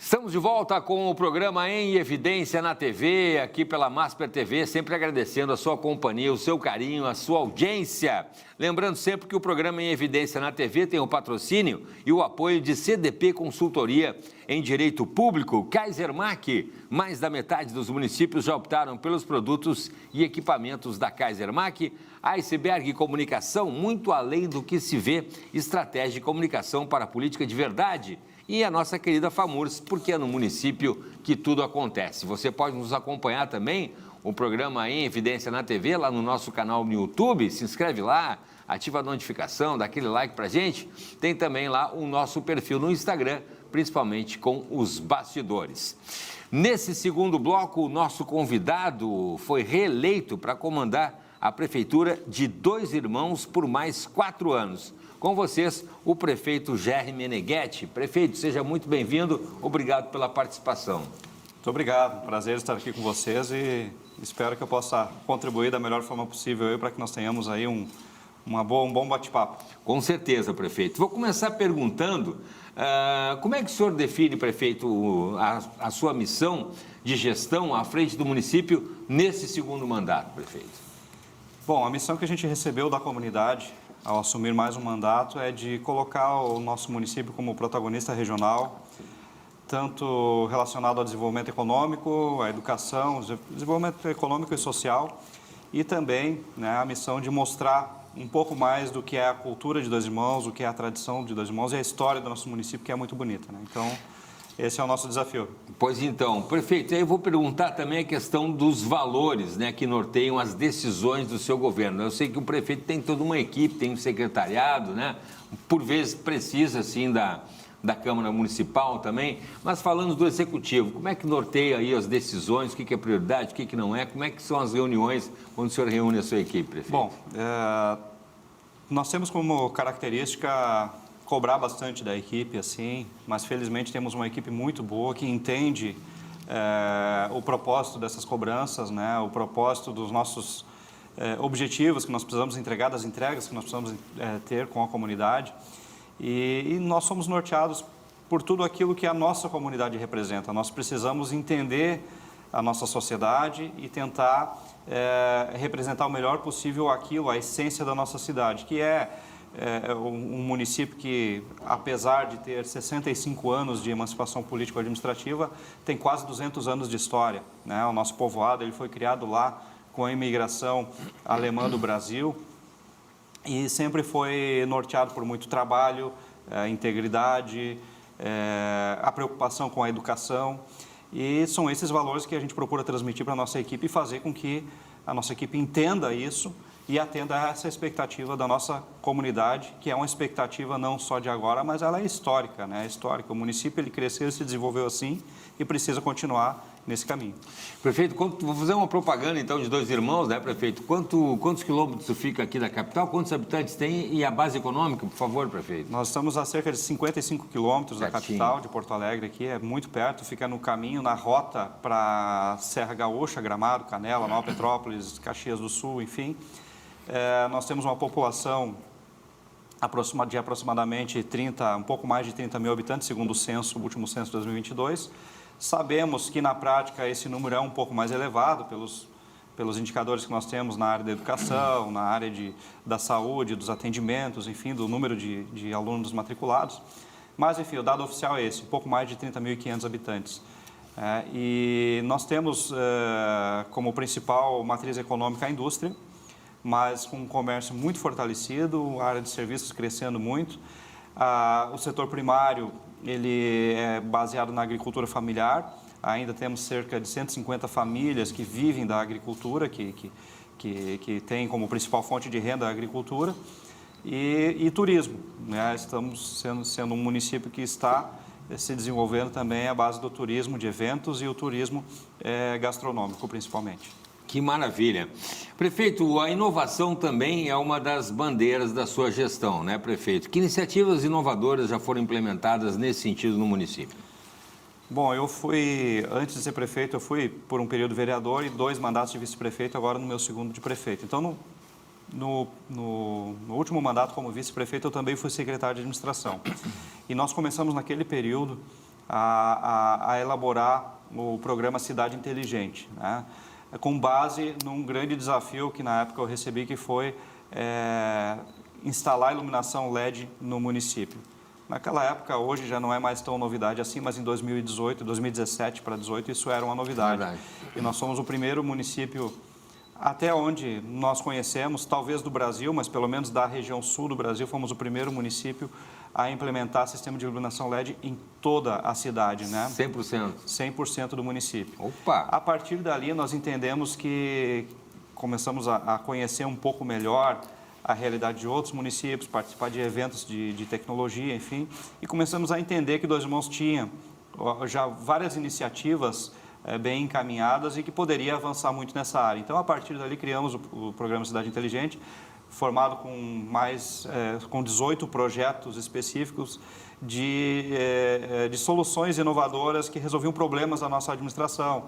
Estamos de volta com o programa Em Evidência na TV, aqui pela Masper TV, sempre agradecendo a sua companhia, o seu carinho, a sua audiência. Lembrando sempre que o programa Em Evidência na TV tem o patrocínio e o apoio de CDP Consultoria em Direito Público, Kaisermac. Mais da metade dos municípios já optaram pelos produtos e equipamentos da Kaisermac. Iceberg Comunicação, muito além do que se vê, estratégia de comunicação para a política de verdade. E a nossa querida FAMURS, porque é no município que tudo acontece. Você pode nos acompanhar também, o programa Em Evidência na TV, lá no nosso canal no YouTube. Se inscreve lá, ativa a notificação, dá aquele like pra gente. Tem também lá o nosso perfil no Instagram, principalmente com os bastidores. Nesse segundo bloco, o nosso convidado foi reeleito para comandar a prefeitura de Dois Irmãos por mais 4 anos. Com vocês, o prefeito Gerry Meneghetti. Prefeito, seja muito bem-vindo. Obrigado pela participação. Muito obrigado. Prazer estar aqui com vocês e espero que eu possa contribuir da melhor forma possível para que nós tenhamos aí um bom bate-papo. Com certeza, prefeito. Vou começar perguntando como é que o senhor define, prefeito, a sua missão de gestão à frente do município nesse segundo mandato, prefeito? Bom, a missão que a gente recebeu da comunidade ao assumir mais um mandato é de colocar o nosso município como protagonista regional, tanto relacionado ao desenvolvimento econômico, à educação, desenvolvimento econômico e social, e também a missão de mostrar um pouco mais do que é a cultura de Dois Irmãos, o que é a tradição de Dois Irmãos e a história do nosso município, que é muito bonita. Então, esse é o nosso desafio. Pois então, prefeito, aí eu vou perguntar também a questão dos valores, que norteiam as decisões do seu governo. Eu sei que o prefeito tem toda uma equipe, tem um secretariado, por vezes precisa, assim, da Câmara Municipal também, mas falando do Executivo, como é que norteia aí as decisões, o que é prioridade, o que não é, como é que são as reuniões quando o senhor reúne a sua equipe, prefeito? Bom, nós temos como característica cobrar bastante da equipe, assim, mas felizmente temos uma equipe muito boa que entende o propósito dessas cobranças, o propósito dos nossos objetivos que nós precisamos entregar, das entregas que nós precisamos ter com a comunidade. E nós somos norteados por tudo aquilo que a nossa comunidade representa. Nós precisamos entender a nossa sociedade e tentar representar o melhor possível aquilo, a essência da nossa cidade, que é um município que, apesar de ter 65 anos de emancipação político-administrativa, tem quase 200 anos de história. O nosso povoado ele foi criado lá com a imigração alemã do Brasil e sempre foi norteado por muito trabalho, integridade, a preocupação com a educação. E são esses valores que a gente procura transmitir para a nossa equipe e fazer com que a nossa equipe entenda isso e atenda a essa expectativa da nossa comunidade, que é uma expectativa não só de agora, mas ela é histórica, É histórica. O município ele cresceu e se desenvolveu assim e precisa continuar nesse caminho. Prefeito, vou fazer uma propaganda então de Dois Irmãos, prefeito? Quantos quilômetros fica aqui da capital? Quantos habitantes tem e a base econômica, por favor, prefeito? Nós estamos a cerca de 55 quilômetros da capital de Porto Alegre aqui, é muito perto, fica no caminho, na rota para Serra Gaúcha, Gramado, Canela, Nova Petrópolis, Caxias do Sul, enfim. Nós temos uma população de aproximadamente um pouco mais de 30 mil habitantes, segundo o último censo de 2022. Sabemos que, na prática, esse número é um pouco mais elevado pelos indicadores que nós temos na área da educação, na área da saúde, dos atendimentos, enfim, do número de alunos matriculados. Mas, enfim, o dado oficial é esse, um pouco mais de 30.500 habitantes. E nós temos como principal matriz econômica a indústria, mas com um comércio muito fortalecido, a área de serviços crescendo muito. O setor primário, ele é baseado na agricultura familiar, ainda temos cerca de 150 famílias que vivem da agricultura, que tem como principal fonte de renda a agricultura, e turismo. Estamos sendo um município que está se desenvolvendo também à base do turismo de eventos e o turismo gastronômico, principalmente. Que maravilha. Prefeito, a inovação também é uma das bandeiras da sua gestão, prefeito? Que iniciativas inovadoras já foram implementadas nesse sentido no município? Bom, antes de ser prefeito, eu fui por um período vereador e 2 mandatos de vice-prefeito, agora no meu segundo de prefeito. Então, no último mandato como vice-prefeito, eu também fui secretário de administração. E nós começamos naquele período a elaborar o programa Cidade Inteligente, né? Com base num grande desafio que na época eu recebi, que foi instalar iluminação LED no município. Naquela época, hoje já não é mais tão novidade assim, mas em 2018, 2017 para 2018, isso era uma novidade. Verdade. E nós somos o primeiro município, até onde nós conhecemos, talvez do Brasil, mas pelo menos da região sul do Brasil, fomos o primeiro município a implementar sistema de iluminação LED em toda a cidade, né? 100%. 100% do município. Opa! A partir dali, nós entendemos que começamos a conhecer um pouco melhor a realidade de outros municípios, participar de eventos de tecnologia, enfim, e começamos a entender que Dois Irmãos tinha já várias iniciativas bem encaminhadas e que poderia avançar muito nessa área. Então, a partir dali, criamos o programa Cidade Inteligente, formado com 18 projetos específicos de soluções inovadoras que resolviam problemas da nossa administração.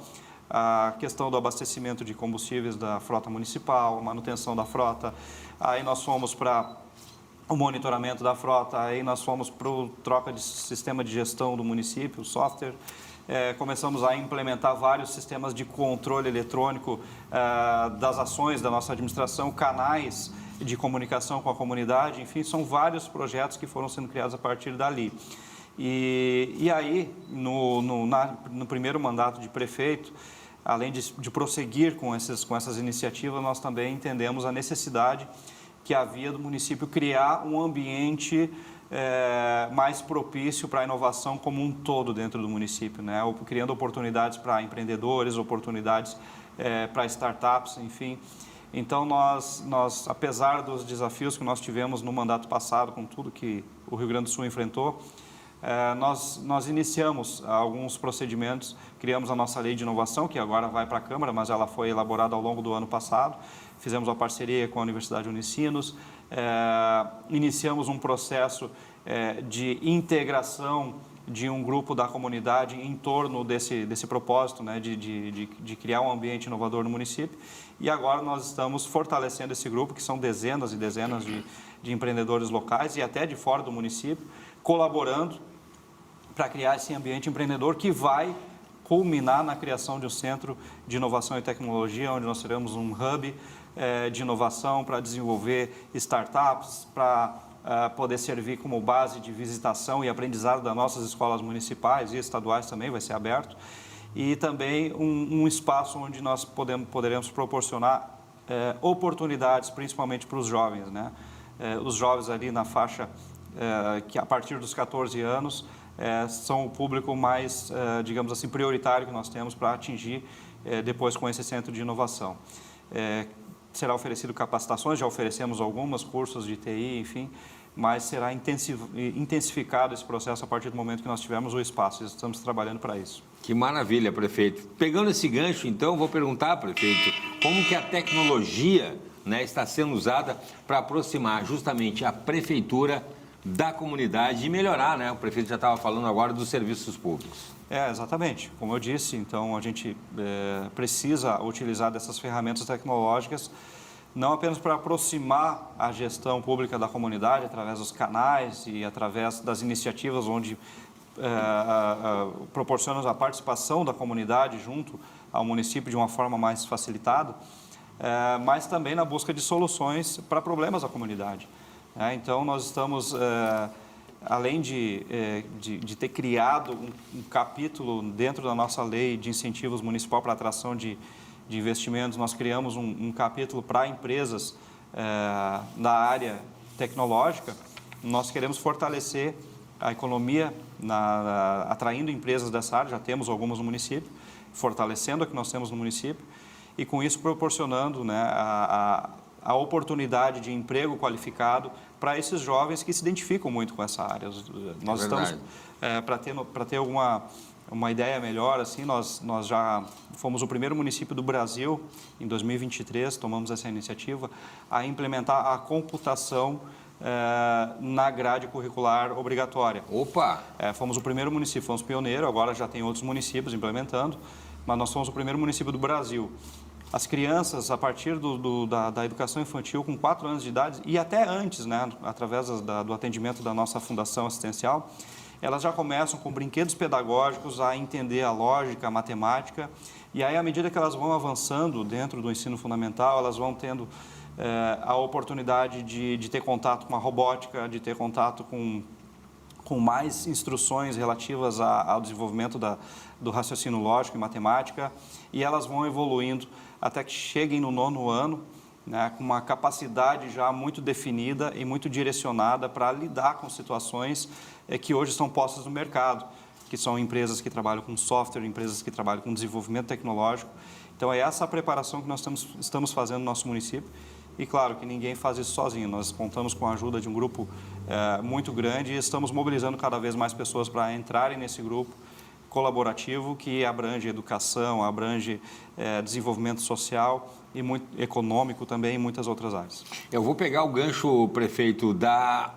A questão do abastecimento de combustíveis da frota municipal, manutenção da frota. Aí nós fomos para o monitoramento da frota, aí nós fomos para a troca de sistema de gestão do município, software. Começamos a implementar vários sistemas de controle eletrônico das ações da nossa administração, canais de comunicação com a comunidade, enfim, são vários projetos que foram sendo criados a partir dali. E aí, no primeiro mandato de prefeito, além de prosseguir com essas iniciativas, nós também entendemos a necessidade que havia do município criar um ambiente mais propício para a inovação como um todo dentro do município, né? Criando oportunidades para empreendedores, oportunidades para startups, enfim. Então, nós, apesar dos desafios que nós tivemos no mandato passado, com tudo que o Rio Grande do Sul enfrentou, nós iniciamos alguns procedimentos, criamos a nossa lei de inovação, que agora vai para a Câmara, mas ela foi elaborada ao longo do ano passado. Fizemos uma parceria com a Universidade Unicinos, iniciamos um processo de integração de um grupo da comunidade em torno desse propósito, né, de criar um ambiente inovador no município. E agora nós estamos fortalecendo esse grupo, que são dezenas e dezenas de empreendedores locais e até de fora do município, colaborando para criar esse ambiente empreendedor que vai culminar na criação de um centro de inovação e tecnologia, onde nós teremos um hub de inovação para desenvolver startups, para poder servir como base de visitação e aprendizado das nossas escolas municipais e estaduais também vai ser aberto. E também um espaço onde nós poderemos proporcionar oportunidades, principalmente para os jovens, né? Os jovens ali na faixa que a partir dos 14 anos são o público mais, digamos assim, prioritário que nós temos para atingir depois com esse centro de inovação. Será oferecido capacitações, já oferecemos algumas, cursos de TI, enfim, mas será intensificado esse processo a partir do momento que nós tivermos o espaço. Estamos trabalhando para isso. Que maravilha, prefeito. Pegando esse gancho, então, vou perguntar, prefeito, como que a tecnologia, né, está sendo usada para aproximar justamente a prefeitura da comunidade e melhorar, né? O prefeito já estava falando agora dos serviços públicos. Exatamente. Como eu disse, então, a gente precisa utilizar dessas ferramentas tecnológicas não apenas para aproximar a gestão pública da comunidade através dos canais e através das iniciativas onde proporcionam a participação da comunidade junto ao município de uma forma mais facilitada, mas também na busca de soluções para problemas da comunidade. Então, nós estamos, além de ter criado um capítulo dentro da nossa lei de incentivos municipal para atração de investimentos, nós criamos um capítulo para empresas da área tecnológica. Nós queremos fortalecer a economia, atraindo empresas dessa área, já temos algumas no município, fortalecendo a que nós temos no município, e com isso proporcionando, né, a oportunidade de emprego qualificado para esses jovens que se identificam muito com essa área. Nós estamos, para ter uma ideia melhor, assim, nós já fomos o primeiro município do Brasil, em 2023, tomamos essa iniciativa, a implementar a computação na grade curricular obrigatória. Opa! Fomos o primeiro município, fomos pioneiro, agora já tem outros municípios implementando, mas nós fomos o primeiro município do Brasil. As crianças, a partir da educação infantil, com 4 anos de idade, e até antes, né, através do atendimento da nossa Fundação Assistencial, elas já começam com brinquedos pedagógicos a entender a lógica, a matemática, e aí, à medida que elas vão avançando dentro do ensino fundamental, elas vão tendo a oportunidade de ter contato com a robótica, de ter contato com mais instruções relativas ao desenvolvimento do raciocínio lógico e matemática, e elas vão evoluindo até que cheguem no 9º ano, né, com uma capacidade já muito definida e muito direcionada para lidar com situações que hoje estão postas no mercado, que são empresas que trabalham com software, empresas que trabalham com desenvolvimento tecnológico. Então, é essa a preparação que nós estamos fazendo no nosso município. E, claro, que ninguém faz isso sozinho. Nós contamos com a ajuda de um grupo muito grande e estamos mobilizando cada vez mais pessoas para entrarem nesse grupo colaborativo que abrange educação, abrange desenvolvimento social e muito econômico também e muitas outras áreas. Eu vou pegar o gancho, prefeito, da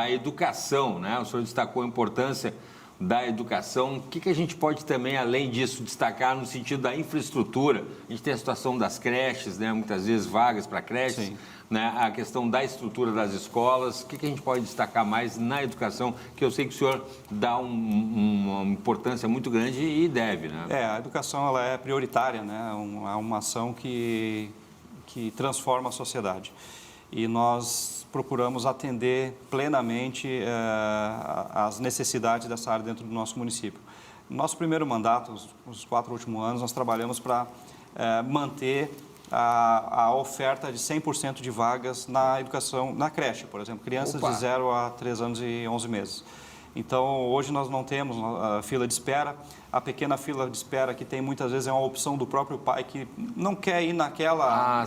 educação, né? O senhor destacou a importância da educação. O que a gente pode também, além disso, destacar no sentido da infraestrutura? A gente tem a situação das creches, né? Muitas vezes vagas para creches. Sim. Né, a questão da estrutura das escolas, o que a gente pode destacar mais na educação, que eu sei que o senhor dá uma importância muito grande e deve, né? A educação ela é prioritária, né? Uma ação que transforma a sociedade. E nós procuramos atender plenamente as necessidades dessa área dentro do nosso município. No nosso primeiro mandato, os 4 últimos anos, nós trabalhamos para manter a oferta de 100% de vagas na educação, na creche, por exemplo, crianças de 0 a 3 anos e 11 meses. Então, hoje nós não temos a fila de espera. A pequena fila de espera que tem muitas vezes é uma opção do próprio pai que não quer ir naquela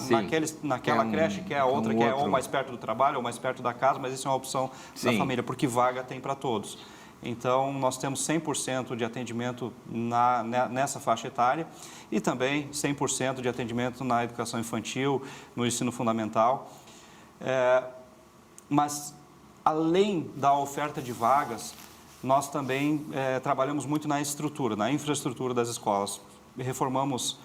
creche, quer a outra, que é ou mais perto do trabalho ou mais perto da casa, mas isso é uma opção da família, porque vaga tem para todos. Então, nós temos 100% de atendimento nessa faixa etária e também 100% de atendimento na educação infantil, no ensino fundamental. Mas, além da oferta de vagas, nós também trabalhamos muito na estrutura, na infraestrutura das escolas. Reformamos,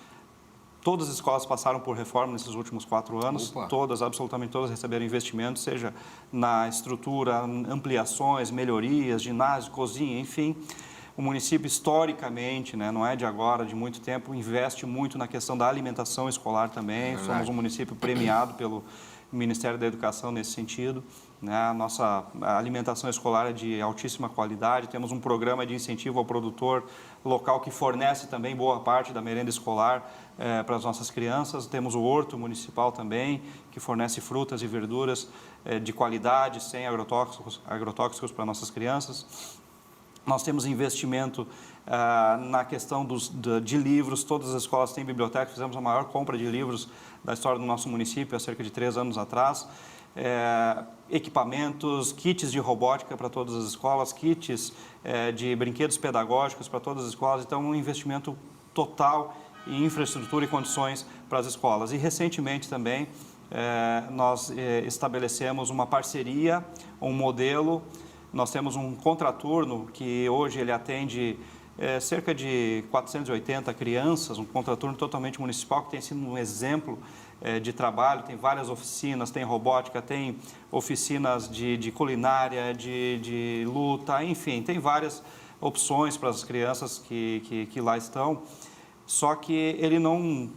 todas as escolas passaram por reforma nesses últimos 4 anos, todas, absolutamente todas, receberam investimento, seja na estrutura, ampliações, melhorias, ginásio, cozinha, enfim. O município, historicamente, né, não é de agora, de muito tempo, investe muito na questão da alimentação escolar também. Somos um município premiado pelo Ministério da Educação nesse sentido. Né? A nossa alimentação escolar é de altíssima qualidade, temos um programa de incentivo ao produtor local que fornece também boa parte da merenda escolar para as nossas crianças. Temos o horto municipal também, que fornece frutas e verduras de qualidade, sem agrotóxicos para nossas crianças. Nós temos investimento na questão de livros, todas as escolas têm biblioteca, fizemos a maior compra de livros da história do nosso município há cerca de 3 anos atrás. Equipamentos, kits de robótica para todas as escolas, kits de brinquedos pedagógicos para todas as escolas. Então, um investimento total em infraestrutura e condições para as escolas. E, recentemente também, nós estabelecemos uma parceria, um modelo. Nós temos um contraturno que hoje ele atende cerca de 480 crianças, um contraturno totalmente municipal que tem sido um exemplo de trabalho, tem várias oficinas, tem robótica, tem oficinas de culinária, de luta, enfim, tem várias opções para as crianças que lá estão, só que ele não...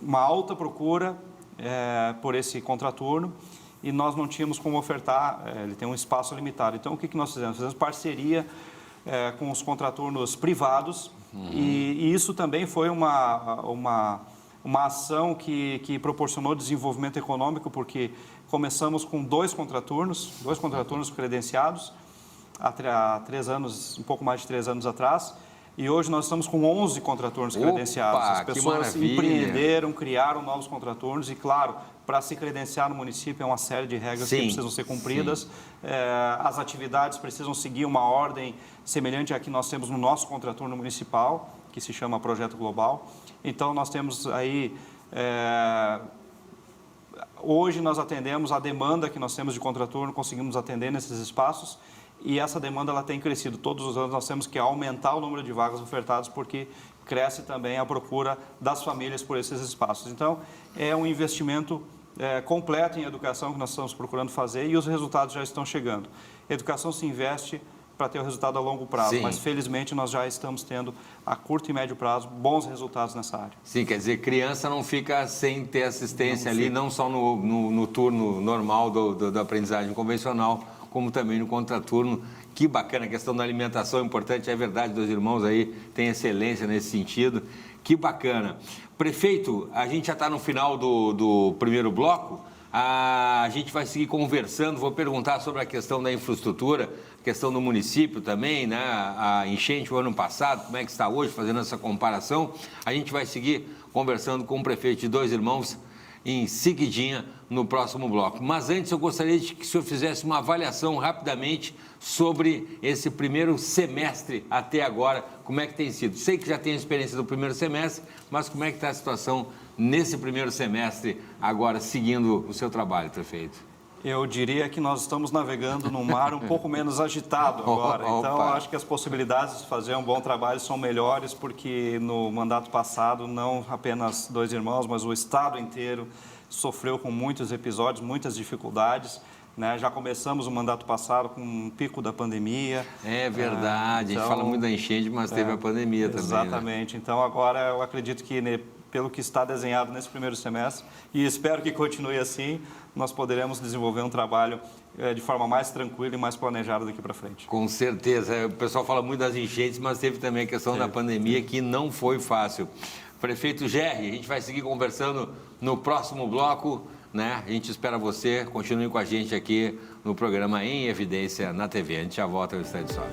uma alta procura por esse contraturno e nós não tínhamos como ofertar, ele tem um espaço limitado. Então, o que nós fizemos? Fizemos parceria com os contraturnos privados e isso também foi uma ação que proporcionou desenvolvimento econômico, porque começamos com 2 contraturnos credenciados há 3 anos, um pouco mais de 3 anos atrás, e hoje nós estamos com 11 contraturnos credenciados. As pessoas empreenderam, criaram novos contraturnos e, claro, para se credenciar no município é uma série de regras que precisam ser cumpridas. As atividades precisam seguir uma ordem semelhante à que nós temos no nosso contraturno municipal, que se chama Projeto Global. Então, nós temos aí... hoje nós atendemos a demanda que nós temos de contraturno, conseguimos atender nesses espaços e essa demanda ela tem crescido. Todos os anos nós temos que aumentar o número de vagas ofertadas porque cresce também a procura das famílias por esses espaços. Então, é um investimento completo em educação que nós estamos procurando fazer e os resultados já estão chegando. Educação se investe para ter o resultado a longo prazo. Sim. Mas, felizmente, nós já estamos tendo, a curto e médio prazo, bons resultados nessa área. Sim, quer dizer, criança não fica sem ter assistência ali, não só no turno normal da aprendizagem convencional, como também no contraturno. Que bacana, a questão da alimentação é importante, é verdade, 2 Irmãos aí tem excelência nesse sentido. Que bacana. Prefeito, a gente já está no final do primeiro bloco, a gente vai seguir conversando, vou perguntar sobre a questão da infraestrutura, a questão do município também, né? A enchente o ano passado, como é que está hoje, fazendo essa comparação. A gente vai seguir conversando com o prefeito de 2 Irmãos em seguidinha no próximo bloco. Mas antes eu gostaria de que o senhor fizesse uma avaliação rapidamente sobre esse primeiro semestre até agora, como é que tem sido. Sei que já tem a experiência do primeiro semestre, mas como é que está a situação nesse primeiro semestre agora, seguindo o seu trabalho, prefeito? Eu diria que nós estamos navegando num mar um pouco menos agitado agora. Então, acho que as possibilidades de fazer um bom trabalho são melhores, porque no mandato passado, não apenas 2 Irmãos, mas o Estado inteiro sofreu com muitos episódios, muitas dificuldades. Né? Já começamos o mandato passado com um pico da pandemia. É verdade, então, a gente fala muito da enchente, mas teve a pandemia também. Exatamente. Né? Então, agora eu acredito que, pelo que está desenhado nesse primeiro semestre, e espero que continue assim, nós poderemos desenvolver um trabalho de forma mais tranquila e mais planejada daqui para frente. Com certeza. O pessoal fala muito das enchentes, mas teve também a questão da pandemia, que não foi fácil. Prefeito Gerri, a gente vai seguir conversando no próximo bloco, né? A gente espera você, continue com a gente aqui no programa Em Evidência na TV. A gente já volta ao Estado Só.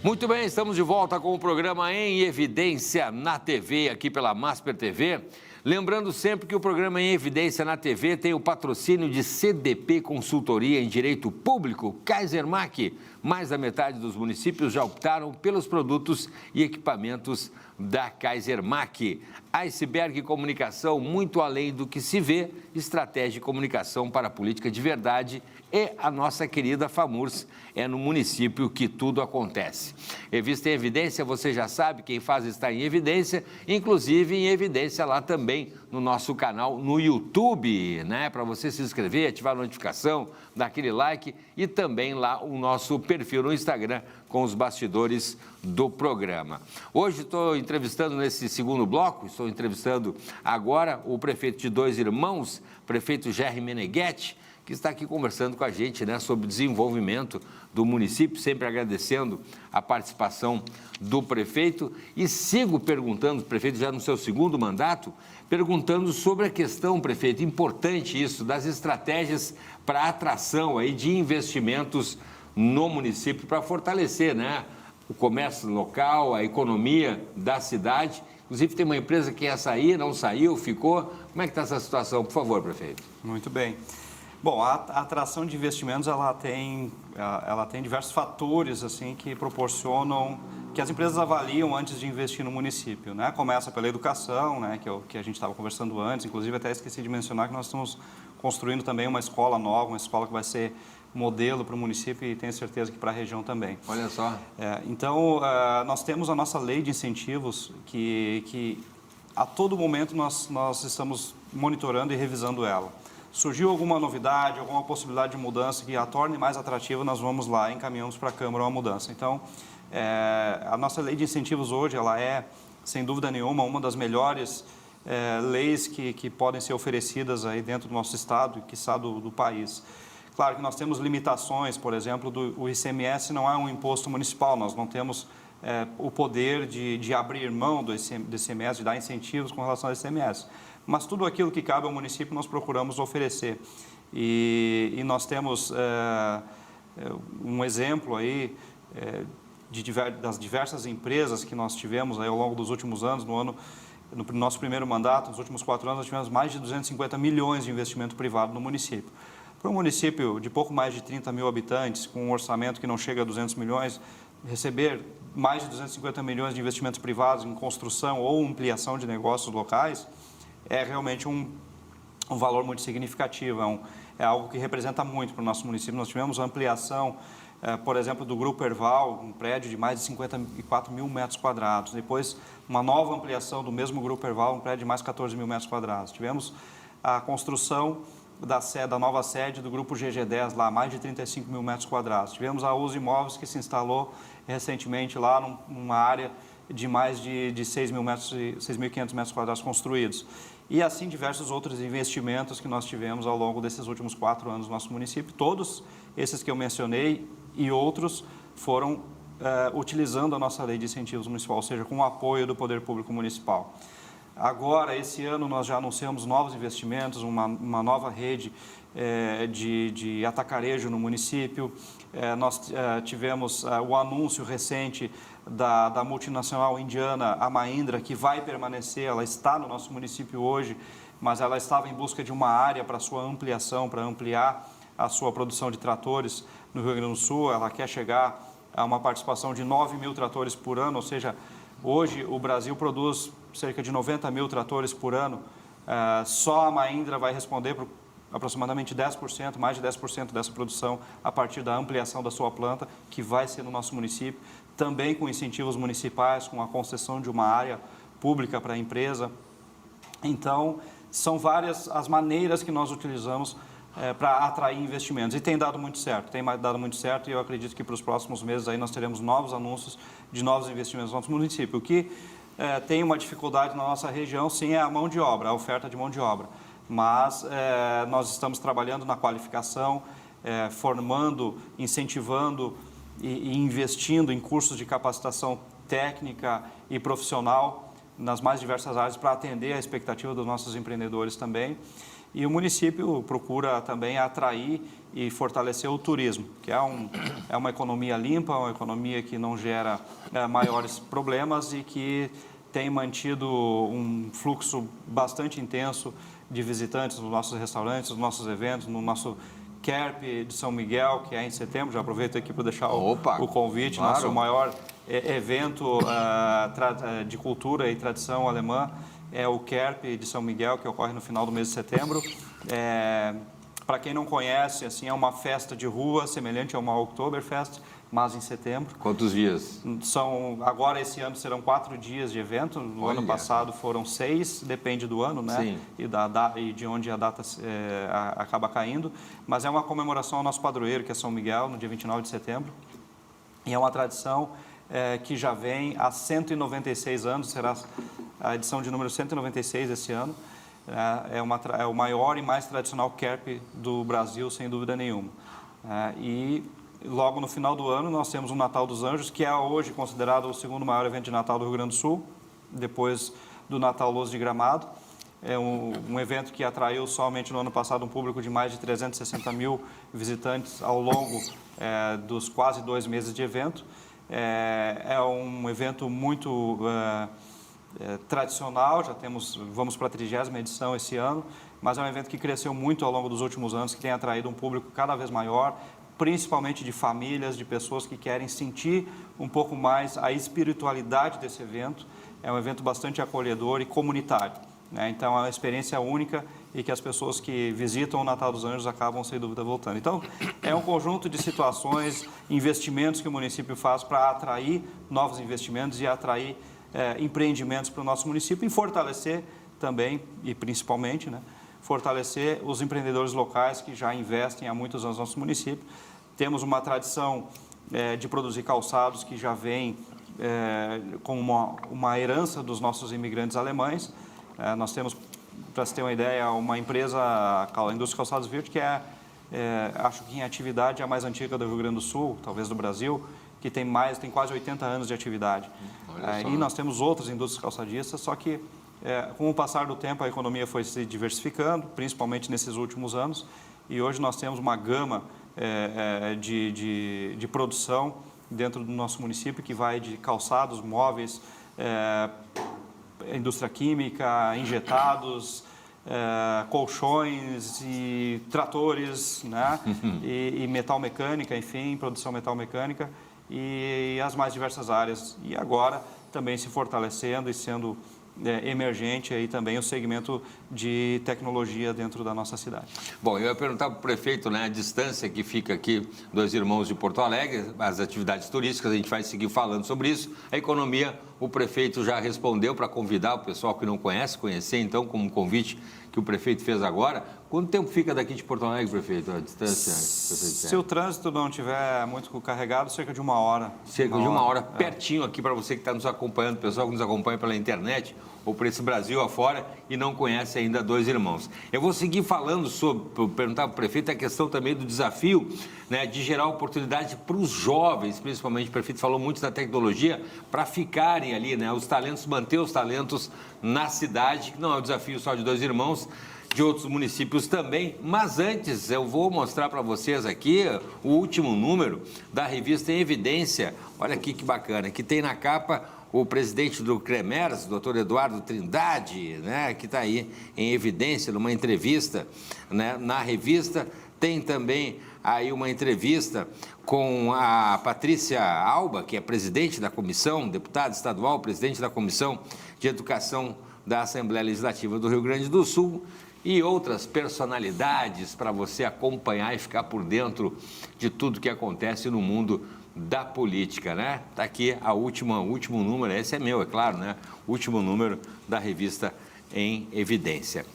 Muito bem, estamos de volta com o programa Em Evidência na TV, aqui pela Masper TV. Lembrando sempre que o programa Em Evidência na TV tem o patrocínio de CDP Consultoria em Direito Público, Kaisermac. Mais da metade dos municípios já optaram pelos produtos e equipamentos da Kaisermac. Iceberg Comunicação, muito além do que se vê, estratégia de comunicação para a política de verdade. E a nossa querida FAMURS, é no município que tudo acontece. Revista Em Evidência, você já sabe, quem faz está em evidência, inclusive em evidência lá também no nosso canal no YouTube, né? Para você se inscrever, ativar a notificação, dar aquele like e também lá o nosso perfil no Instagram com os bastidores do programa. Hoje estou entrevistando nesse segundo bloco, estou entrevistando agora o prefeito de 2 Irmãos, prefeito Gerri Meneghetti, que está aqui conversando com a gente, né, sobre o desenvolvimento do município, sempre agradecendo a participação do prefeito. E sigo perguntando, prefeito, já no seu segundo mandato, perguntando sobre a questão, prefeito, importante isso, das estratégias para atração aí de investimentos no município, para fortalecer, né, o comércio local, a economia da cidade. Inclusive, tem uma empresa que ia sair, não saiu, ficou. Como é que está essa situação? Por favor, prefeito. Muito bem. Bom, a atração de investimentos, ela tem diversos fatores assim, que proporcionam, que as empresas avaliam antes de investir no município, né? Começa pela educação, né? Que a gente estava conversando antes, inclusive até esqueci de mencionar que nós estamos construindo também uma escola nova, uma escola que vai ser modelo para o município e tenho certeza que para a região também. Olha só. Então, nós temos a nossa lei de incentivos que a todo momento nós estamos monitorando e revisando ela. Surgiu alguma novidade, alguma possibilidade de mudança que a torne mais atrativa, nós vamos lá e encaminhamos para a Câmara uma mudança. Então, a nossa lei de incentivos hoje, ela é, sem dúvida nenhuma, uma das melhores leis que podem ser oferecidas aí dentro do nosso estado e, quiçá, do país. Claro que nós temos limitações, por exemplo, o ICMS não é um imposto municipal, nós não temos o poder de abrir mão do ICMS, de dar incentivos com relação ao ICMS. Mas tudo aquilo que cabe ao município nós procuramos oferecer. E nós temos um exemplo aí das diversas empresas que nós tivemos aí ao longo dos últimos anos. No nosso primeiro mandato, nos últimos 4 anos, nós tivemos mais de 250 milhões de investimento privado no município. Para um município de pouco mais de 30 mil habitantes, com um orçamento que não chega a 200 milhões, receber mais de 250 milhões de investimentos privados em construção ou ampliação de negócios locais, é realmente um valor muito significativo, é algo que representa muito para o nosso município. Nós tivemos ampliação, por exemplo, do Grupo Erval, um prédio de mais de 54 mil metros quadrados. Depois, uma nova ampliação do mesmo Grupo Erval, um prédio de mais 14 mil metros quadrados. Tivemos a construção da nova sede do Grupo GG10, lá, mais de 35 mil metros quadrados. Tivemos a Uso Imóveis, que se instalou recentemente lá numa área de mais de 6.500 metros quadrados construídos. E assim diversos outros investimentos que nós tivemos ao longo desses últimos 4 anos no nosso município. Todos esses que eu mencionei e outros foram utilizando a nossa lei de incentivos municipal, ou seja, com o apoio do Poder Público Municipal. Agora, esse ano, nós já anunciamos novos investimentos, uma nova rede de atacarejo no município. Nós tivemos o anúncio recente da multinacional indiana, a Mahindra, que vai permanecer, ela está no nosso município hoje, mas ela estava em busca de uma área para sua ampliação, para ampliar a sua produção de tratores no Rio Grande do Sul. Ela quer chegar a uma participação de 9 mil tratores por ano, ou seja, hoje o Brasil produz cerca de 90 mil tratores por ano. Só a Mahindra vai responder por aproximadamente 10%, mais de 10% dessa produção a partir da ampliação da sua planta, que vai ser no nosso município, também com incentivos municipais, com a concessão de uma área pública para a empresa. Então, são várias as maneiras que nós utilizamos para atrair investimentos. E tem dado muito certo, e eu acredito que para os próximos meses aí nós teremos novos anúncios de novos investimentos no nosso município. O que tem uma dificuldade na nossa região, sim, é a mão de obra, a oferta de mão de obra. Mas nós estamos trabalhando na qualificação, formando, incentivando e investindo em cursos de capacitação técnica e profissional nas mais diversas áreas para atender a expectativa dos nossos empreendedores também. E o município procura também atrair e fortalecer o turismo, que é uma economia limpa, uma economia que não gera maiores problemas e que tem mantido um fluxo bastante intenso de visitantes nos nossos restaurantes, nos nossos eventos, no nosso KERP de São Miguel, que é em setembro. Já aproveito aqui para deixar o convite, claro. Nosso maior evento de cultura e tradição alemã é o KERP de São Miguel, que ocorre no final do mês de setembro. Para quem não conhece, assim, é uma festa de rua semelhante a uma Oktoberfest, mas em setembro. Quantos dias? Agora, esse ano, serão 4 dias de evento. No ano passado foram 6, depende do ano, né? Sim. E de onde a data acaba caindo. Mas é uma comemoração ao nosso padroeiro, que é São Miguel, no dia 29 de setembro. E é uma tradição que já vem há 196 anos, será a edição de número 196 esse ano. É o maior e mais tradicional KERP do Brasil, sem dúvida nenhuma. E logo no final do ano nós temos o Natal dos Anjos, que é hoje considerado o segundo maior evento de Natal do Rio Grande do Sul, depois do Natal Louço de Gramado. É um evento que atraiu somente no ano passado um público de mais de 360 mil visitantes ao longo dos quase 2 meses de evento. É um evento muito tradicional, vamos para a 30ª edição esse ano, mas é um evento que cresceu muito ao longo dos últimos anos, que tem atraído um público cada vez maior, principalmente de famílias, de pessoas que querem sentir um pouco mais a espiritualidade desse evento. É um evento bastante acolhedor e comunitário, né? Então, é uma experiência única e que as pessoas que visitam o Natal dos Anjos acabam, sem dúvida, voltando. Então, é um conjunto de situações, investimentos que o município faz para atrair novos investimentos e atrair empreendimentos para o nosso município e fortalecer também, e principalmente, né, fortalecer os empreendedores locais que já investem há muitos anos no nosso município. Temos uma tradição de produzir calçados que já vem com uma herança dos nossos imigrantes alemães. Nós temos, para se ter uma ideia, uma empresa, a Indústria Calçados Verde, que acho que em atividade é a mais antiga do Rio Grande do Sul, talvez do Brasil, que tem quase 80 anos de atividade. E nós temos outras indústrias calçadistas, só que com o passar do tempo a economia foi se diversificando, principalmente nesses últimos anos, e hoje nós temos uma gama de produção dentro do nosso município que vai de calçados, móveis, indústria química, injetados, colchões e tratores, né? e metal mecânica, enfim, produção metal mecânica e as mais diversas áreas. E agora também se fortalecendo e sendo emergente aí também o segmento de tecnologia dentro da nossa cidade. Bom, eu ia perguntar para o prefeito, né, a distância que fica aqui, Dois Irmãos de Porto Alegre, as atividades turísticas, a gente vai seguir falando sobre isso. A economia, o prefeito já respondeu para convidar o pessoal que não conhece, conhecer, então, como um convite que o prefeito fez agora. Quanto tempo fica daqui de Porto Alegre, prefeito, a distância? Se o trânsito não estiver muito carregado, cerca de 1 hora. Cerca de 1 hora, pertinho aqui para você que está nos acompanhando, pessoal que nos acompanha pela internet ou por esse Brasil afora e não conhece ainda Dois Irmãos. Eu vou seguir falando sobre, perguntar para o prefeito a questão também do desafio, né, de gerar oportunidade para os jovens, principalmente o prefeito falou muito da tecnologia, para ficarem ali, né, os talentos, manter os talentos na cidade, que não é um desafio só de Dois Irmãos, de outros municípios também, mas antes eu vou mostrar para vocês aqui o último número da revista Em Evidência. Olha aqui que bacana, que tem na capa o presidente do CREMERS, doutor Eduardo Trindade, né, que está aí em evidência numa entrevista, né, na revista. Tem também aí uma entrevista com a Patrícia Alba, que é presidente da comissão, deputada estadual, presidente da Comissão de Educação da Assembleia Legislativa do Rio Grande do Sul, e outras personalidades para você acompanhar e ficar por dentro de tudo que acontece no mundo da política, né? Está aqui o último número, esse é meu, é claro, né? O último número da revista Em Evidência.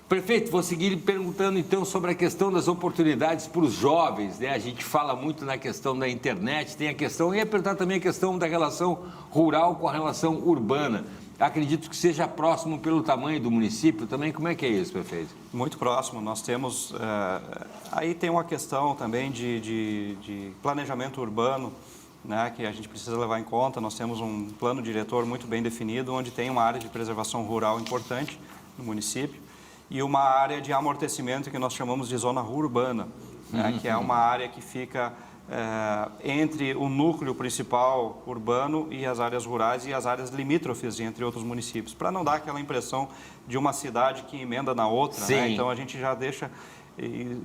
Prefeito, vou seguir perguntando então sobre a questão das oportunidades para os jovens, né? A gente fala muito na questão da internet, tem a questão, e ia perguntar também a questão da relação rural com a relação urbana. Acredito que seja próximo pelo tamanho do município também. Como é que é isso, prefeito? Muito próximo. Nós temos... aí tem uma questão também de planejamento urbano, né, que a gente precisa levar em conta. Nós temos um plano diretor muito bem definido, onde tem uma área de preservação rural importante no município e uma área de amortecimento que nós chamamos de zona urbana, né, que é uma área que fica... entre o núcleo principal urbano e as áreas rurais e as áreas limítrofes entre outros municípios, para não dar aquela impressão de uma cidade que emenda na outra, né? Então a gente já deixa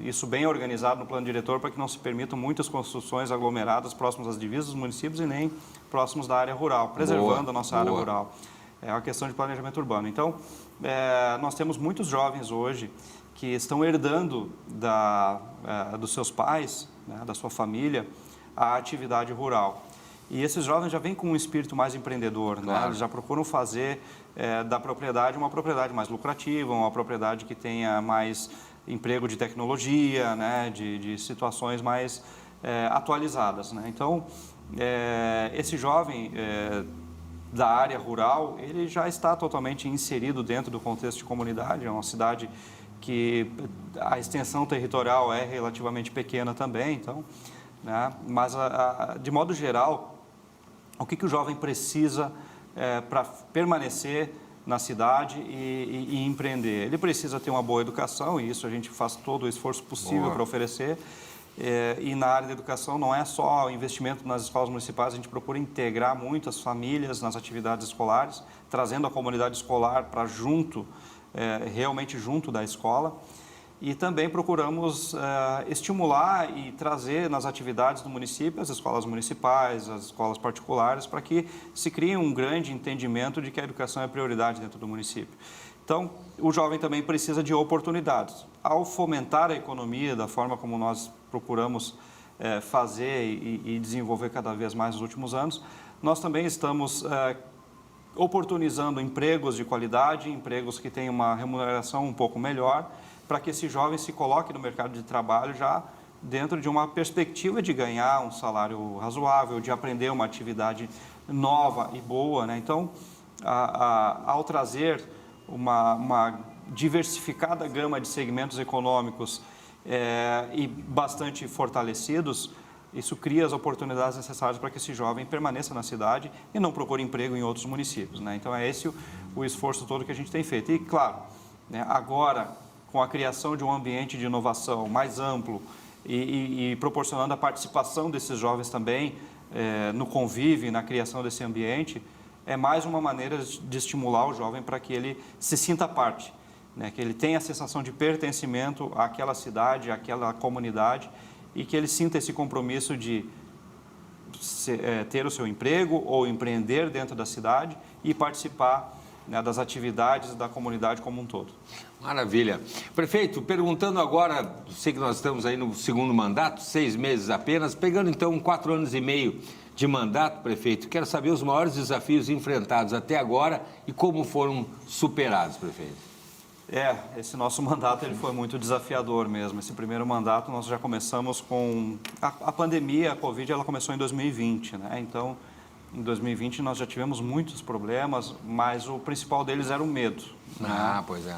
isso bem organizado no plano diretor para que não se permitam muitas construções aglomeradas próximas às divisas dos municípios e nem próximos da área rural, preservando a nossa área rural. É uma questão de planejamento urbano. Então, nós temos muitos jovens hoje que estão herdando dos seus pais, né, da sua família, a atividade rural. E esses jovens já vêm com um espírito mais empreendedor, né? Eles já procuram fazer da propriedade uma propriedade mais lucrativa, uma propriedade que tenha mais emprego de tecnologia, né, de situações mais atualizadas, né? Então, esse jovem da área rural, ele já está totalmente inserido dentro do contexto de comunidade, é uma cidade que a extensão territorial é relativamente pequena também, então, né? Mas, de modo geral, o que o jovem precisa para permanecer na cidade e empreender? Ele precisa ter uma boa educação, e isso a gente faz todo o esforço possível para oferecer. E na área da educação não é só o investimento nas escolas municipais, a gente procura integrar muito as famílias nas atividades escolares, trazendo a comunidade escolar para realmente junto da escola, e também procuramos estimular e trazer nas atividades do município as escolas municipais, as escolas particulares, para que se crie um grande entendimento de que a educação é prioridade dentro do município. Então, o jovem também precisa de oportunidades. Ao fomentar a economia da forma como nós procuramos fazer e desenvolver cada vez mais nos últimos anos, nós também estamos oportunizando empregos de qualidade, empregos que tenham uma remuneração um pouco melhor, para que esse jovem se coloque no mercado de trabalho já dentro de uma perspectiva de ganhar um salário razoável, de aprender uma atividade nova e boa, né? Então, ao trazer uma diversificada gama de segmentos econômicos e bastante fortalecidos, isso cria as oportunidades necessárias para que esse jovem permaneça na cidade e não procure emprego em outros municípios, né? Então, é esse o esforço todo que a gente tem feito. E, claro, né, agora, com a criação de um ambiente de inovação mais amplo e proporcionando a participação desses jovens também no convívio, na criação desse ambiente, é mais uma maneira de estimular o jovem para que ele se sinta parte, né? Que ele tenha a sensação de pertencimento àquela cidade, àquela comunidade, e que ele sinta esse compromisso de ter o seu emprego ou empreender dentro da cidade e participar né, das atividades da comunidade como um todo. Maravilha. Prefeito, perguntando agora, sei que nós estamos aí no segundo mandato, 6 meses apenas, pegando então 4 anos e meio de mandato, prefeito, quero saber os maiores desafios enfrentados até agora e como foram superados, prefeito. Esse nosso mandato ele foi muito desafiador mesmo. Esse primeiro mandato nós já começamos com... A pandemia, a Covid, ela começou em 2020, né? Então, em 2020 nós já tivemos muitos problemas, mas o principal deles era o medo. Ah, pois é.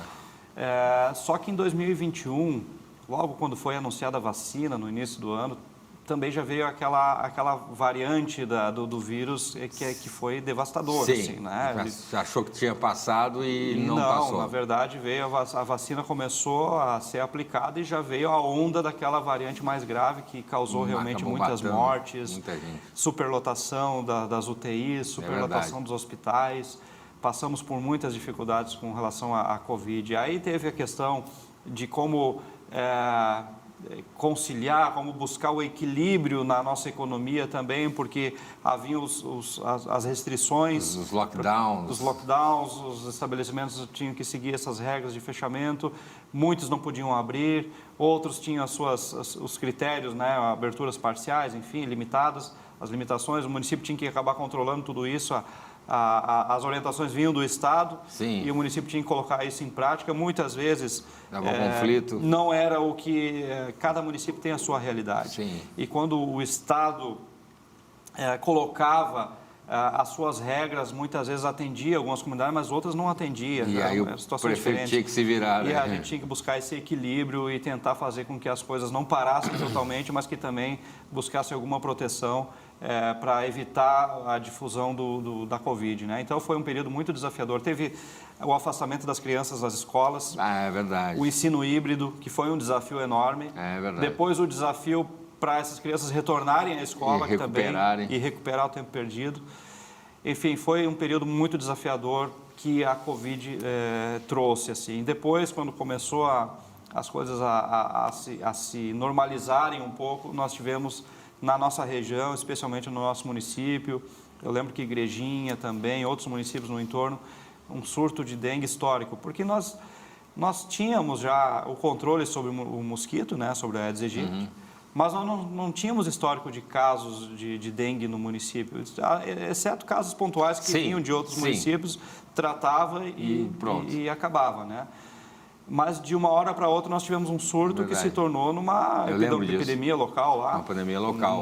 Só que em 2021, logo quando foi anunciada a vacina, no início do ano, também já veio aquela variante do vírus que foi devastadora. Sim, assim, né? Você achou que tinha passado e não passou. Não, na verdade veio a vacina começou a ser aplicada e já veio a onda daquela variante mais grave que causou realmente muitas mortes, muita gente. Superlotação das UTIs, superlotação dos hospitais. Passamos por muitas dificuldades com relação à Covid. Aí teve a questão de como conciliar, como buscar o equilíbrio na nossa economia também, porque haviam as restrições, os lockdowns. Os estabelecimentos tinham que seguir essas regras de fechamento, muitos não podiam abrir, outros tinham os critérios, né, aberturas parciais, enfim, limitadas, as limitações, o município tinha que acabar controlando tudo isso, as orientações vinham do Estado. Sim. E o município tinha que colocar isso em prática. Muitas vezes conflito. Não era o que... cada município tem a sua realidade. Sim. E quando o Estado colocava as suas regras, muitas vezes atendia algumas comunidades, mas outras não atendia. E aí o prefeito tinha que se virar. E a gente tinha que buscar esse equilíbrio e tentar fazer com que as coisas não parassem totalmente, mas que também buscassem alguma proteção para evitar a difusão da Covid, né? Então, foi um período muito desafiador. Teve o afastamento das crianças das escolas. É verdade. O ensino híbrido, que foi um desafio enorme. É verdade. Depois, o desafio para essas crianças retornarem à escola e recuperar o tempo perdido. Enfim, foi um período muito desafiador que a Covid trouxe, assim. Depois, quando começou as coisas a se normalizarem um pouco, nós tivemos... na nossa região, especialmente no nosso município, eu lembro que Igrejinha também, outros municípios no entorno, um surto de dengue histórico, porque nós tínhamos já o controle sobre o mosquito, né, sobre a Aedes aegypti, mas nós não tínhamos histórico de casos de dengue no município, exceto casos pontuais que vinham de outros municípios, tratava e acabava, né? Mas de uma hora para outra nós tivemos um surto que se tornou numa epidemia local lá. Uma pandemia local.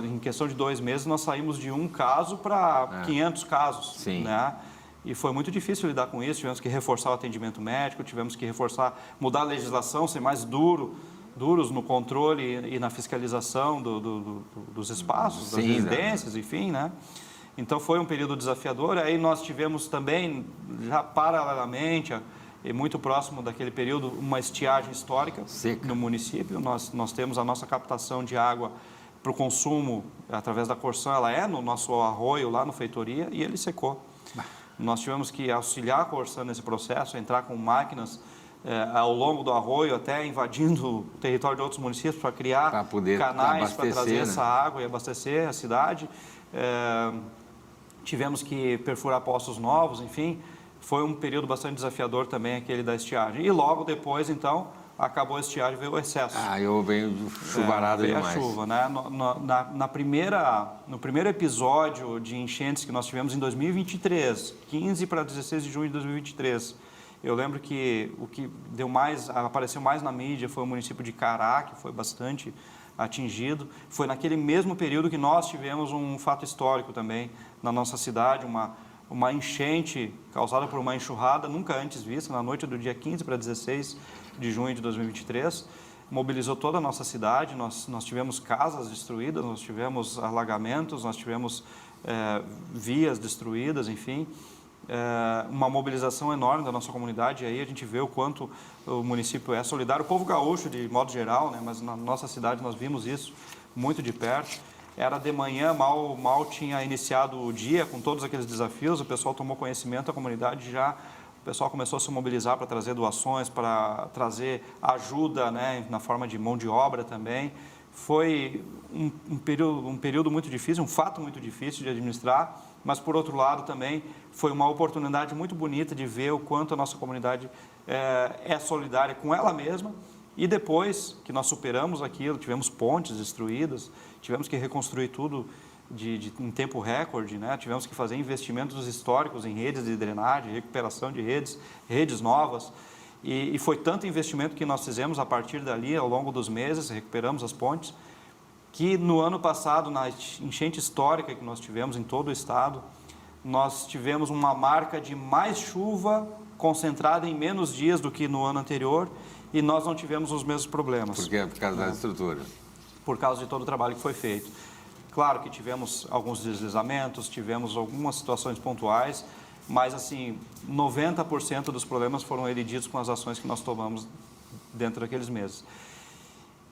Em questão de 2 meses nós saímos de um caso para 500 casos. Sim. Né? E foi muito difícil lidar com isso, tivemos que reforçar o atendimento médico, tivemos que mudar a legislação, ser mais duros no controle e na fiscalização dos espaços, das residências, enfim, né? Então foi um período desafiador. Aí nós tivemos também, já paralelamente, e muito próximo daquele período, uma estiagem histórica no município. Nós temos a nossa captação de água para o consumo através da Corsã, ela no nosso arroio lá no Feitoria, e ele secou. Nós tivemos que auxiliar a Corsã nesse processo, entrar com máquinas ao longo do arroio, até invadindo o território de outros municípios para criar canais para trazer essa água e abastecer a cidade. Tivemos que perfurar poços novos, enfim. Foi um período bastante desafiador também, aquele da estiagem. E logo depois, então, acabou a estiagem e veio o excesso. Veio chuvarada demais. Veio a chuva, né? No primeiro episódio de enchentes que nós tivemos em 2023, 15 para 16 de junho de 2023, eu lembro que o que apareceu mais na mídia foi o município de Cará, que foi bastante atingido. Foi naquele mesmo período que nós tivemos um fato histórico também na nossa cidade, uma enchente causada por uma enxurrada nunca antes vista, na noite do dia 15 para 16 de junho de 2023. Mobilizou toda a nossa cidade, nós tivemos casas destruídas, nós tivemos alagamentos, nós tivemos vias destruídas, enfim. Uma mobilização enorme da nossa comunidade, e aí a gente vê o quanto o município é solidário. O povo gaúcho, de modo geral, né, mas na nossa cidade nós vimos isso muito de perto. Era de manhã, mal tinha iniciado o dia com todos aqueles desafios, o pessoal tomou conhecimento, a comunidade o pessoal começou a se mobilizar para trazer doações, para trazer ajuda, né, na forma de mão de obra também. foi um período muito difícil, um fato muito difícil de administrar, mas, por outro lado, também foi uma oportunidade muito bonita de ver o quanto a nossa comunidade é solidária com ela mesma. E depois que nós superamos aquilo, tivemos pontes destruídas, tivemos que reconstruir tudo em tempo recorde, né? Tivemos que fazer investimentos históricos em redes de drenagem, recuperação de redes novas. E foi tanto investimento que nós fizemos a partir dali, ao longo dos meses, recuperamos as pontes, que no ano passado, na enchente histórica que nós tivemos em todo o estado, nós tivemos uma marca de mais chuva concentrada em menos dias do que no ano anterior, e nós não tivemos os mesmos problemas. Por quê? Por causa da estrutura? Por causa de todo o trabalho que foi feito. Claro que tivemos alguns deslizamentos, tivemos algumas situações pontuais, mas, assim, 90% dos problemas foram elididos com as ações que nós tomamos dentro daqueles meses.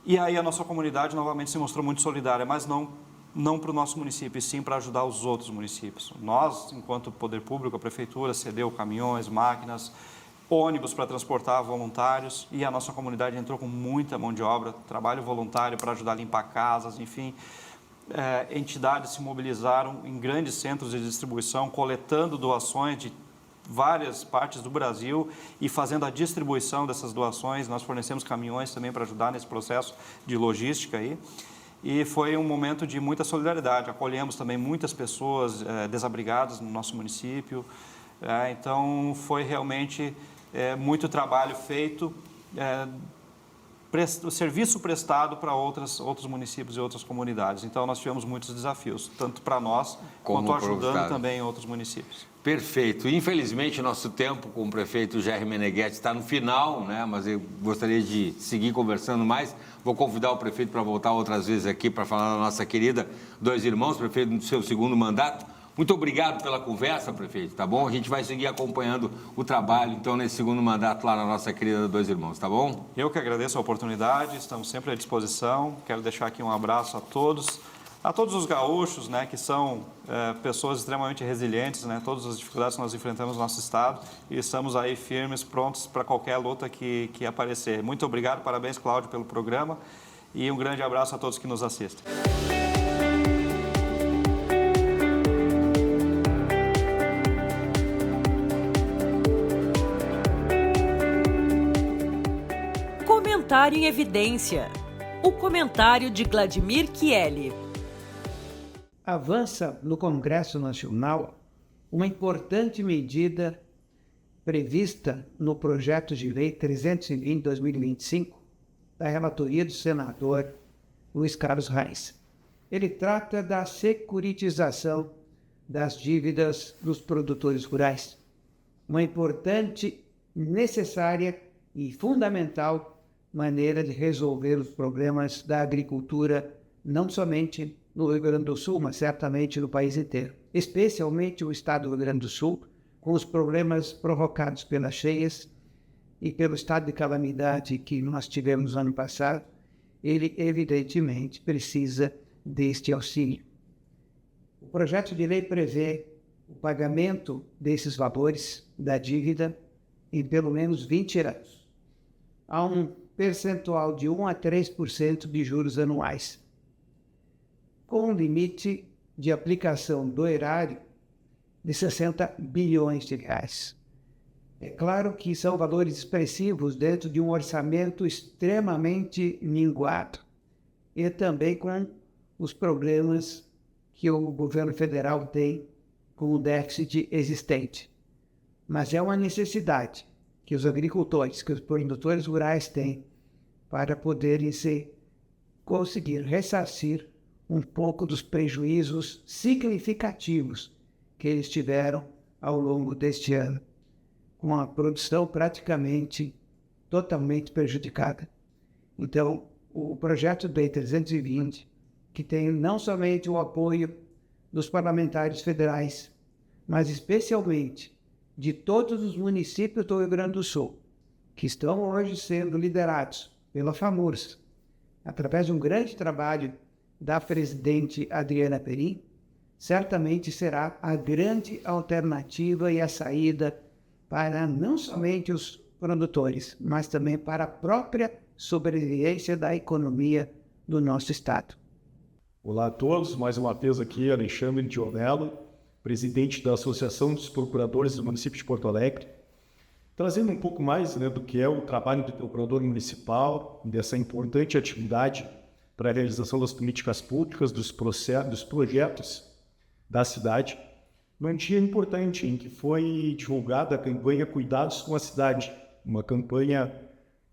E aí a nossa comunidade novamente se mostrou muito solidária, mas não para o nosso município, e sim para ajudar os outros municípios. Nós, enquanto poder público, a prefeitura cedeu caminhões, máquinas, ônibus para transportar voluntários, e a nossa comunidade entrou com muita mão de obra, trabalho voluntário para ajudar a limpar casas, enfim. Entidades se mobilizaram em grandes centros de distribuição, coletando doações de várias partes do Brasil e fazendo a distribuição dessas doações. Nós fornecemos caminhões também para ajudar nesse processo de logística aí. E foi um momento de muita solidariedade. Acolhemos também muitas pessoas desabrigadas no nosso município. Então, foi realmente muito trabalho feito, o serviço prestado para outros municípios e outras comunidades. Então, nós tivemos muitos desafios, tanto para nós, quanto ajudando também outros municípios. Perfeito. Infelizmente, nosso tempo com o prefeito Gerry Meneghetti está no final, né? Mas eu gostaria de seguir conversando mais. Vou convidar o prefeito para voltar outras vezes aqui para falar da nossa querida Dois Irmãos, prefeito do seu segundo mandato. Muito obrigado pela conversa, prefeito, tá bom? A gente vai seguir acompanhando o trabalho, então, nesse segundo mandato lá na nossa querida Dois Irmãos, tá bom? Eu que agradeço a oportunidade, estamos sempre à disposição. Quero deixar aqui um abraço a todos os gaúchos, né, que são pessoas extremamente resilientes, né, todas as dificuldades que nós enfrentamos no nosso estado, e estamos aí firmes, prontos para qualquer luta que aparecer. Muito obrigado, parabéns, Cláudio, pelo programa, e um grande abraço a todos que nos assistem. Comentário em Evidência. O comentário de Vladimir Kieli. Avança no Congresso Nacional uma importante medida prevista no projeto de lei 320/2025 da relatoria do senador Luiz Carlos Reis. Ele trata da securitização das dívidas dos produtores rurais, uma importante, necessária e fundamental maneira de resolver os problemas da agricultura, não somente no Rio Grande do Sul, mas certamente no país inteiro. Especialmente o estado do Rio Grande do Sul, com os problemas provocados pelas cheias e pelo estado de calamidade que nós tivemos no ano passado, ele evidentemente precisa deste auxílio. O projeto de lei prevê o pagamento desses valores da dívida em pelo menos 20 anos. Há um percentual de 1 a 3% de juros anuais, com um limite de aplicação do erário de 60 bilhões de reais. É claro que são valores expressivos dentro de um orçamento extremamente minguado e também com os problemas que o governo federal tem com o déficit existente. Mas é uma necessidade que os agricultores, que os produtores rurais têm para poderem conseguir ressarcir um pouco dos prejuízos significativos que eles tiveram ao longo deste ano, com a produção praticamente totalmente prejudicada. Então, o projeto de lei 320, que tem não somente o apoio dos parlamentares federais, mas especialmente de todos os municípios do Rio Grande do Sul, que estão hoje sendo liderados pela FAMURS, através de um grande trabalho da presidente Adriana Perim, certamente será a grande alternativa e a saída para não somente os produtores, mas também para a própria sobrevivência da economia do nosso Estado. Olá a todos, mais uma vez aqui Alexandre Dionello, presidente da Associação dos Procuradores do município de Porto Alegre, trazendo um pouco mais do que é o trabalho do procurador municipal, dessa importante atividade para a realização das políticas públicas, dos projetos da cidade, num dia importante em que foi divulgada a campanha Cuidados com a Cidade, uma campanha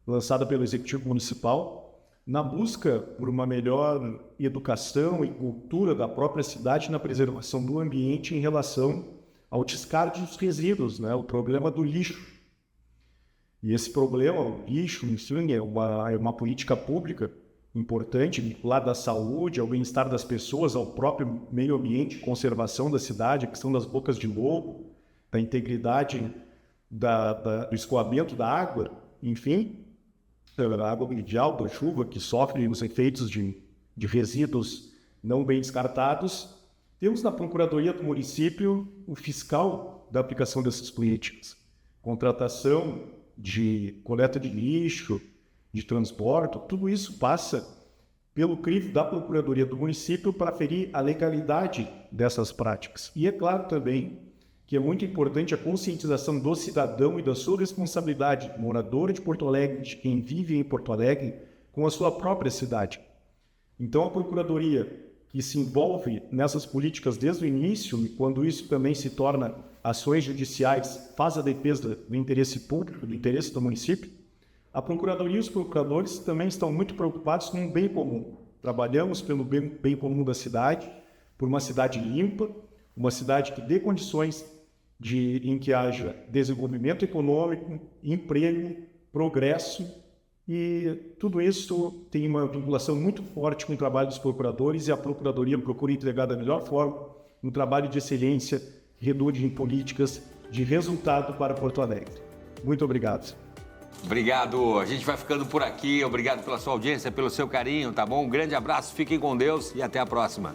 lançada pelo Executivo Municipal, na busca por uma melhor educação e cultura da própria cidade na preservação do ambiente em relação ao descarte dos resíduos, o problema do lixo. E esse problema, o lixo, enfim, é uma política pública importante, vinculada à saúde, ao bem-estar das pessoas, ao próprio meio ambiente, conservação da cidade, a questão das bocas de lobo, da integridade do escoamento da água, enfim, a água pluvial, da chuva, que sofre os efeitos de resíduos não bem descartados. Temos na Procuradoria do município o fiscal da aplicação dessas políticas, contratação de coleta de lixo, de transporte, tudo isso passa pelo crivo da Procuradoria do município para aferir a legalidade dessas práticas. E é claro também que é muito importante a conscientização do cidadão e da sua responsabilidade, morador de Porto Alegre, de quem vive em Porto Alegre, com a sua própria cidade. Então a Procuradoria, que se envolve nessas políticas desde o início, e quando isso também se torna ações judiciais, faz a defesa do interesse público, do interesse do município, a Procuradoria e os procuradores também estão muito preocupados com o bem comum. Trabalhamos pelo bem comum da cidade, por uma cidade limpa, uma cidade que dê condições em que haja desenvolvimento econômico, emprego, progresso, e tudo isso tem uma vinculação muito forte com o trabalho dos procuradores, e a Procuradoria procura entregar da melhor forma um trabalho de excelência, redunde em políticas de resultado para Porto Alegre. Muito obrigado. Obrigado, a gente vai ficando por aqui. Obrigado pela sua audiência, pelo seu carinho, tá bom? Um grande abraço, fiquem com Deus e até a próxima.